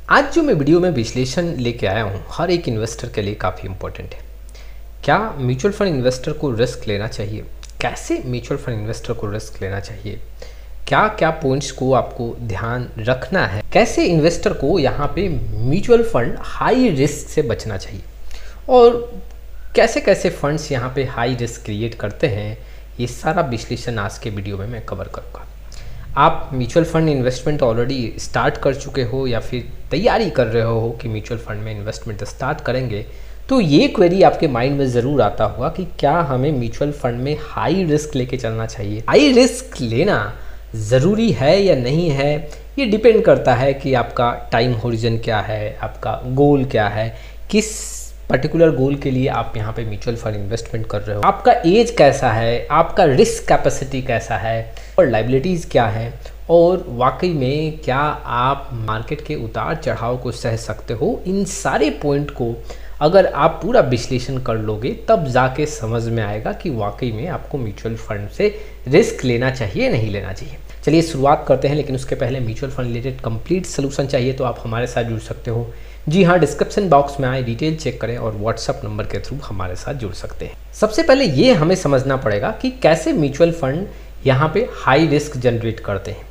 आज जो मैं वीडियो में विश्लेषण लेके आया हूँ हर एक इन्वेस्टर के लिए काफ़ी इम्पोर्टेंट है। क्या म्यूचुअल फंड इन्वेस्टर को रिस्क लेना चाहिए? कैसे म्यूचुअल फंड इन्वेस्टर को रिस्क लेना चाहिए? क्या क्या पॉइंट्स को आपको ध्यान रखना है? कैसे इन्वेस्टर को यहाँ पे म्यूचुअल फंड हाई रिस्क से बचना चाहिए? और कैसे कैसे फंड्स यहाँ पे हाई रिस्क क्रिएट करते हैं, ये सारा विश्लेषण आज के वीडियो में मैं कवर करूँगा। आप mutual fund investment already start कर चुके हो या फिर तैयारी कर रहे हो कि म्यूचुअल फंड में इन्वेस्टमेंट स्टार्ट करेंगे, तो ये क्वेरी आपके माइंड में ज़रूर आता होगा कि क्या हमें म्यूचुअल फंड में हाई रिस्क लेके चलना चाहिए? हाई रिस्क लेना ज़रूरी है या नहीं है, ये डिपेंड करता है कि आपका टाइम होरिजन क्या है, आपका गोल क्या है, किस पर्टिकुलर गोल के लिए आप यहाँ पे म्यूचुअल फंड इन्वेस्टमेंट कर रहे हो, आपका एज कैसा है, आपका रिस्क कैपेसिटी कैसा है और लाइबिलिटीज़ क्या है, और वाकई में क्या आप मार्केट के उतार चढ़ाव को सह सकते हो। इन सारे पॉइंट को अगर आप पूरा विश्लेषण कर लोगे तब जाके समझ में आएगा कि वाकई में आपको म्यूचुअल फंड से रिस्क लेना चाहिए नहीं लेना चाहिए। चलिए शुरुआत करते हैं, लेकिन उसके पहले mutual fund related complete solution चाहिए तो आप हमारे साथ जुड़ सकते हो। जी हाँ, डिस्क्रिप्शन बॉक्स में आए डिटेल चेक करें और व्हाट्सअप नंबर के थ्रू हमारे साथ जुड़ सकते हैं। सबसे पहले ये हमें समझना पड़ेगा कि कैसे म्यूचुअल फंड यहाँ पे हाई रिस्क जनरेट करते हैं,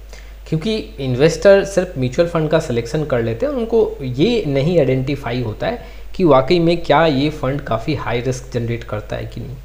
क्योंकि इन्वेस्टर सिर्फ म्यूचुअल फंड का सिलेक्शन कर लेते हैं, उनको ये नहीं आइडेंटिफाई होता है कि वाकई में क्या ये फंड काफ़ी हाई रिस्क जनरेट करता है कि नहीं।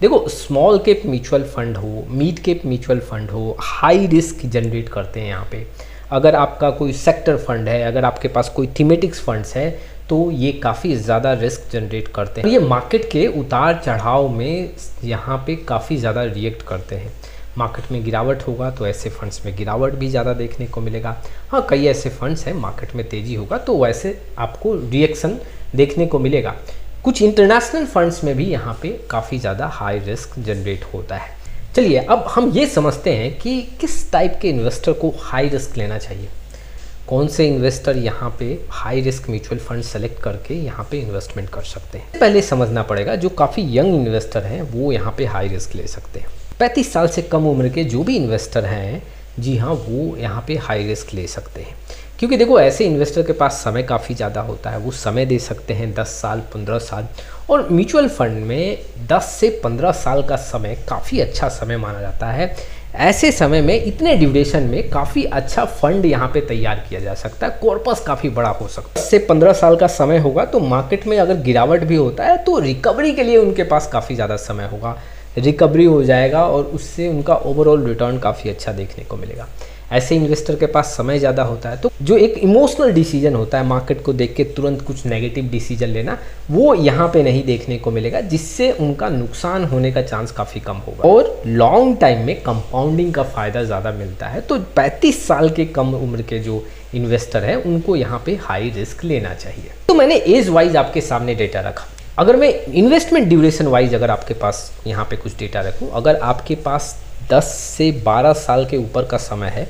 देखो, स्मॉल कैप म्यूचुअल फंड हो, मिड कैप म्यूचुअल फंड हो, हाई रिस्क जनरेट करते हैं यहाँ पे। अगर आपका कोई सेक्टर फंड है, अगर आपके पास कोई थीमेटिक्स फंड्स है, तो ये काफ़ी ज़्यादा रिस्क जनरेट करते हैं। ये मार्केट के उतार चढ़ाव में यहाँ पे काफ़ी ज़्यादा रिएक्ट करते हैं। मार्केट में गिरावट होगा तो ऐसे फंड्स में गिरावट भी ज़्यादा देखने को मिलेगा। हाँ, कई ऐसे फंड्स हैं मार्केट में तेज़ी होगा तो वैसे आपको रिएक्शन देखने को मिलेगा। कुछ इंटरनेशनल फंड्स में भी यहाँ पे काफ़ी ज़्यादा हाई रिस्क जनरेट होता है। चलिए अब हम ये समझते हैं कि किस टाइप के इन्वेस्टर को हाई रिस्क लेना चाहिए, कौन से इन्वेस्टर यहाँ पे high risk mutual fund select करके यहाँ पे इन्वेस्टमेंट कर सकते हैं। पहले समझना पड़ेगा जो काफ़ी यंग इन्वेस्टर हैं वो यहाँ पे हाई रिस्क ले सकते हैं। 35 साल से कम उम्र के जो भी इन्वेस्टर हैं, जी हाँ, वो यहाँ पे हाई रिस्क ले सकते हैं, क्योंकि देखो ऐसे इन्वेस्टर के पास समय काफ़ी ज़्यादा होता है, वो समय दे सकते हैं 10 साल 15 साल, और म्यूचुअल फंड में 10 से 15 साल का समय काफ़ी अच्छा समय माना जाता है। ऐसे समय में इतने ड्यूरेशन में काफ़ी अच्छा फंड यहाँ पे तैयार किया जा सकता है, कॉर्पस काफ़ी बड़ा हो सकता है। 10 से 15 साल का समय होगा तो मार्केट में अगर गिरावट भी होता है तो रिकवरी के लिए उनके पास काफ़ी ज़्यादा समय होगा, रिकवरी हो जाएगा और उससे उनका ओवरऑल रिटर्न काफ़ी अच्छा देखने को मिलेगा। ऐसे इन्वेस्टर के पास समय ज़्यादा होता है तो जो एक इमोशनल डिसीजन होता है मार्केट को देख के तुरंत कुछ नेगेटिव डिसीजन लेना, वो यहाँ पे नहीं देखने को मिलेगा, जिससे उनका नुकसान होने का चांस काफ़ी कम होगा और लॉन्ग टाइम में कंपाउंडिंग का फ़ायदा ज़्यादा मिलता है। तो 35 साल के कम उम्र के जो इन्वेस्टर है उनको यहाँ पे हाई रिस्क लेना चाहिए। तो मैंने एज वाइज आपके सामने डेटा रखा। अगर मैं इन्वेस्टमेंट ड्यूरेशन वाइज अगर आपके पास यहाँ पे कुछ डेटा रखूँ, अगर आपके पास 10 से 12 साल के ऊपर का समय है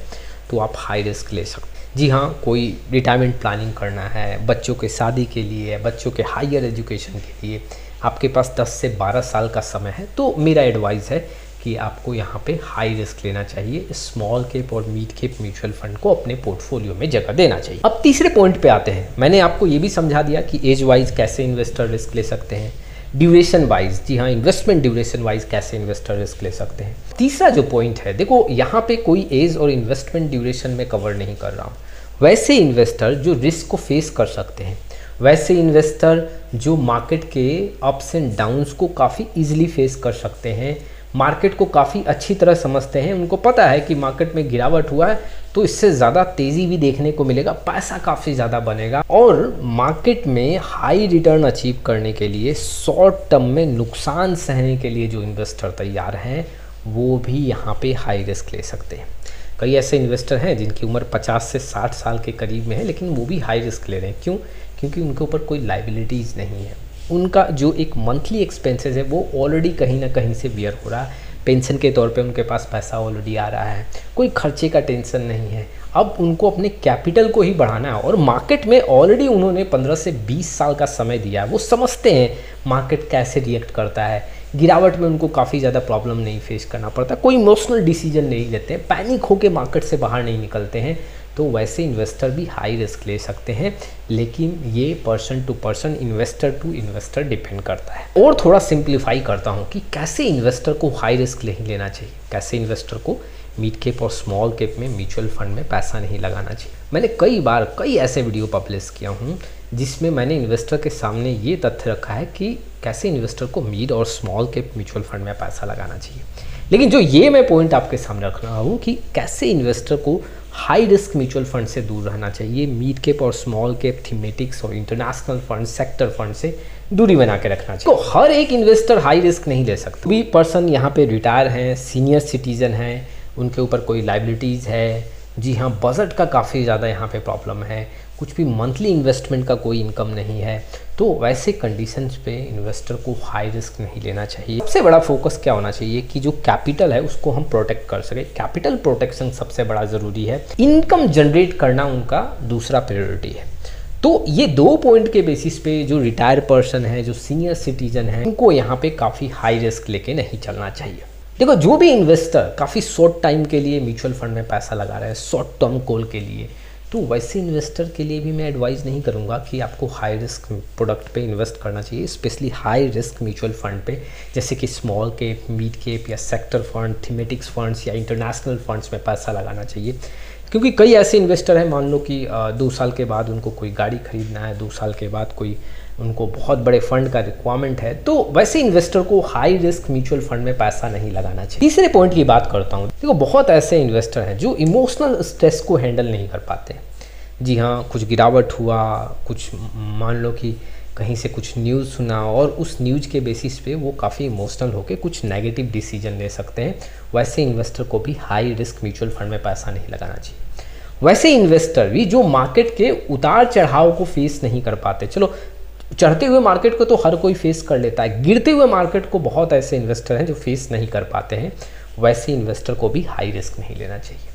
तो आप हाई रिस्क ले सकते हैं। जी हाँ, कोई रिटायरमेंट प्लानिंग करना है, बच्चों के शादी के लिए, बच्चों के हायर एजुकेशन के लिए आपके पास 10 से 12 साल का समय है, तो मेरा एडवाइस है कि आपको यहाँ पे हाई रिस्क लेना चाहिए। स्मॉल कैप और मिड कैप म्यूचुअल फंड को अपने पोर्टफोलियो में जगह देना चाहिए। अब तीसरे पॉइंट पे आते हैं। मैंने आपको ये भी समझा दिया कि एज वाइज कैसे इन्वेस्टर रिस्क ले सकते हैं, ड्यूरेशन वाइज, जी हाँ, इन्वेस्टमेंट ड्यूरेशन वाइज कैसे इन्वेस्टर रिस्क ले सकते हैं। तीसरा जो पॉइंट है, देखो यहाँ पे कोई एज और इन्वेस्टमेंट ड्यूरेशन में कवर नहीं कर रहा हूँ। वैसे इन्वेस्टर जो रिस्क को फेस कर सकते हैं, वैसे इन्वेस्टर जो मार्केट के अप्स एंड डाउन्स को काफ़ी ईजिली फेस कर सकते हैं, मार्केट को काफ़ी अच्छी तरह समझते हैं, उनको पता है कि मार्केट में गिरावट हुआ है तो इससे ज़्यादा तेज़ी भी देखने को मिलेगा, पैसा काफ़ी ज़्यादा बनेगा, और मार्केट में हाई रिटर्न अचीव करने के लिए शॉर्ट टर्म में नुकसान सहने के लिए जो इन्वेस्टर तैयार हैं वो भी यहाँ पे हाई रिस्क ले सकते हैं। कई ऐसे इन्वेस्टर हैं जिनकी उम्र 50 से 60 साल के करीब में है, लेकिन वो भी हाई रिस्क ले रहे हैं। क्यों? क्योंकि उनके ऊपर कोई लाइबिलिटीज़ नहीं है, उनका जो एक मंथली एक्सपेंसेस है वो ऑलरेडी कहीं ना कहीं से बियर हो रहा है। पेंशन के तौर पे उनके पास पैसा ऑलरेडी आ रहा है, कोई खर्चे का टेंशन नहीं है। अब उनको अपने कैपिटल को ही बढ़ाना है और मार्केट में ऑलरेडी उन्होंने 15 से 20 साल का समय दिया है, वो समझते हैं मार्केट कैसे रिएक्ट करता है। गिरावट में उनको काफ़ी ज़्यादा प्रॉब्लम नहीं फेस करना पड़ता, कोई इमोशनल डिसीजन नहीं लेते हैं, पैनिक होकर मार्केट से बाहर नहीं निकलते हैं। तो वैसे इन्वेस्टर भी हाई रिस्क ले सकते हैं, लेकिन ये person to person, investor to investor depend करता है। और थोड़ा सिंप्लीफाई करता हूँ कि कैसे इन्वेस्टर को हाई रिस्क नहीं लेना चाहिए, कैसे इन्वेस्टर को मिड कैप और स्मॉल कैप में म्यूचुअल फंड में पैसा नहीं लगाना चाहिए। मैंने कई ऐसे वीडियो पब्लिश किया हूँ जिसमें मैंने इन्वेस्टर के सामने ये तथ्य रखा है कि कैसे इन्वेस्टर को मिड और स्मॉल कैप म्यूचुअल फंड में पैसा लगाना चाहिए। लेकिन जो ये मैं पॉइंट आपके सामने रख रहा हूँ कि कैसे इन्वेस्टर को हाई रिस्क म्यूचुअल फंड से दूर रहना चाहिए, मिड कैप और स्मॉल कैप, थीमेटिक्स और इंटरनेशनल फंड, सेक्टर फंड से दूरी बना के रखना चाहिए। तो हर एक इन्वेस्टर हाई रिस्क नहीं ले सकता। भी पर्सन यहाँ पे रिटायर हैं, सीनियर सिटीजन हैं, उनके ऊपर कोई लाइबिलिटीज़ है, जी हाँ, बजट का काफ़ी ज़्यादा यहाँ पे प्रॉब्लम है, कुछ भी मंथली इन्वेस्टमेंट का कोई इनकम नहीं है, तो वैसे कंडीशंस पे इन्वेस्टर को हाई रिस्क नहीं लेना चाहिए। सबसे बड़ा फोकस क्या होना चाहिए कि जो कैपिटल है उसको हम प्रोटेक्ट कर सके। कैपिटल प्रोटेक्शन सबसे बड़ा ज़रूरी है, इनकम जनरेट करना उनका दूसरा प्रायोरिटी है। तो ये 2 पॉइंट के बेसिस पे जो रिटायर पर्सन है, जो सीनियर सिटीजन है, उनको यहाँ पे काफ़ी हाई रिस्क लेके नहीं चलना चाहिए। देखो, जो भी इन्वेस्टर काफ़ी शॉर्ट टाइम के लिए म्यूचुअल फंड में पैसा लगा रहा है, शॉर्ट टर्म कॉल के लिए, तो वैसे इन्वेस्टर के लिए भी मैं एडवाइस नहीं करूंगा कि आपको हाई रिस्क प्रोडक्ट पे इन्वेस्ट करना चाहिए, specially high risk mutual fund पे, जैसे कि स्मॉल कैप, मिड कैप या सेक्टर फंड, थीमेटिक्स फंड्स या इंटरनेशनल फंड्स में पैसा लगाना चाहिए। क्योंकि कई ऐसे इन्वेस्टर हैं, मान लो कि 2 साल के बाद उनको कोई गाड़ी खरीदना है, 2 साल के बाद कोई उनको बहुत बड़े फंड का रिक्वायरमेंट है, तो वैसे इन्वेस्टर को हाई रिस्क म्यूचुअल फंड में पैसा नहीं लगाना चाहिए। तीसरे पॉइंट की बात करता हूँ। देखो, बहुत ऐसे इन्वेस्टर हैं जो इमोशनल स्ट्रेस को हैंडल नहीं कर पाते। जी हाँ, कुछ गिरावट हुआ, कुछ मान लो कि कहीं से कुछ न्यूज़ सुना और उस न्यूज़ के बेसिस पे वो काफ़ी इमोशनल होकर कुछ नेगेटिव डिसीजन ले सकते हैं। वैसे इन्वेस्टर को भी हाई रिस्क म्यूचुअल फंड में पैसा नहीं लगाना चाहिए। वैसे इन्वेस्टर भी जो मार्केट के उतार चढ़ाव को फेस नहीं कर पाते, चलो चढ़ते हुए मार्केट को तो हर कोई फेस कर लेता है, गिरते हुए मार्केट को बहुत ऐसे इन्वेस्टर हैं जो फेस नहीं कर पाते हैं, वैसे इन्वेस्टर को भी हाई रिस्क नहीं लेना चाहिए।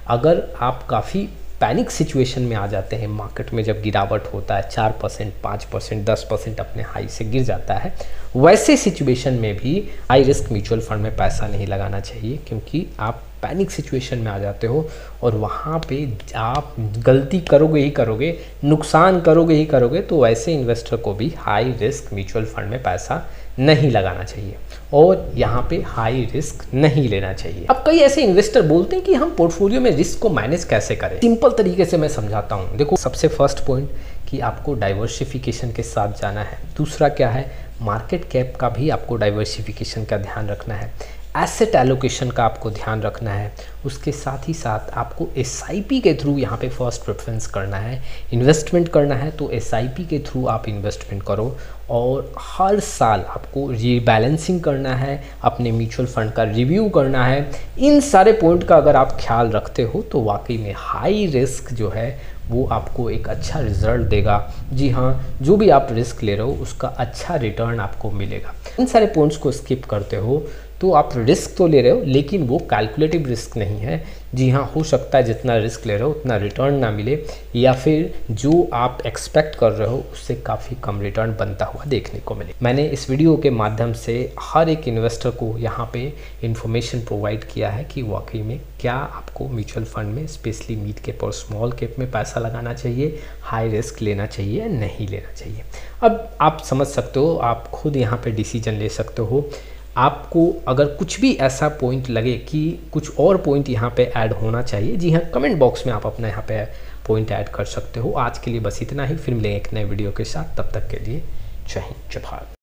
अगर आप काफ़ी पैनिक सिचुएशन में आ जाते हैं, मार्केट में जब गिरावट होता है 4%, 5%, 10% अपने हाई से गिर जाता है, वैसे सिचुएशन में भी हाई रिस्क म्यूचुअल फंड में पैसा नहीं लगाना चाहिए, क्योंकि आप पैनिक सिचुएशन में आ जाते हो और वहाँ पे आप गलती करोगे ही करोगे, नुकसान करोगे ही करोगे। तो वैसे इन्वेस्टर को भी हाई रिस्क म्यूचुअल फंड में पैसा नहीं लगाना चाहिए और यहाँ पे हाई रिस्क नहीं लेना चाहिए। अब कई ऐसे इन्वेस्टर बोलते हैं कि हम पोर्टफोलियो में रिस्क को मैनेज कैसे करें। सिंपल तरीके से मैं समझाता हूँ। देखो, सबसे फर्स्ट पॉइंट कि आपको डाइवर्सिफिकेशन के साथ जाना है। दूसरा क्या है, मार्केट कैप का भी आपको डाइवर्सिफिकेशन का ध्यान रखना है, एसेट एलोकेशन का आपको ध्यान रखना है। उसके साथ ही साथ आपको एसआईपी के थ्रू यहाँ पे फर्स्ट प्रेफरेंस करना है। इन्वेस्टमेंट करना है तो एसआईपी के थ्रू आप इन्वेस्टमेंट करो और हर साल आपको रीबैलेंसिंग करना है, अपने म्यूचुअल फंड का रिव्यू करना है। इन सारे पॉइंट का अगर आप ख्याल रखते हो तो वाकई में हाई रिस्क जो है वो आपको एक अच्छा रिजल्ट देगा। जी हाँ, जो भी आप रिस्क ले रहे हो उसका अच्छा रिटर्न आपको मिलेगा। इन सारे पॉइंट्स को स्किप करते हो तो आप रिस्क तो ले रहे हो, लेकिन वो कैलकुलेटिव रिस्क नहीं है। जी हाँ, हो सकता है जितना रिस्क ले रहे हो उतना रिटर्न ना मिले, या फिर जो आप एक्सपेक्ट कर रहे हो उससे काफ़ी कम रिटर्न बनता हुआ देखने को मिले। मैंने इस वीडियो के माध्यम से हर एक इन्वेस्टर को यहाँ पे इन्फॉर्मेशन प्रोवाइड किया है कि वाकई में क्या आपको म्यूचुअल फंड में स्पेशली मिड कैप और स्मॉल कैप में पैसा लगाना चाहिए, हाई रिस्क लेना चाहिए या नहीं लेना चाहिए। अब आप समझ सकते हो, आप खुद यहाँ पे डिसीजन ले सकते हो। आपको अगर कुछ भी ऐसा पॉइंट लगे कि कुछ और पॉइंट यहाँ पे ऐड होना चाहिए, जी हाँ, कमेंट बॉक्स में आप अपना यहाँ पे पॉइंट ऐड कर सकते हो। आज के लिए बस इतना ही, फिर मिलेंगे एक नए वीडियो के साथ। तब तक के लिए जय हिंद, जय भारत।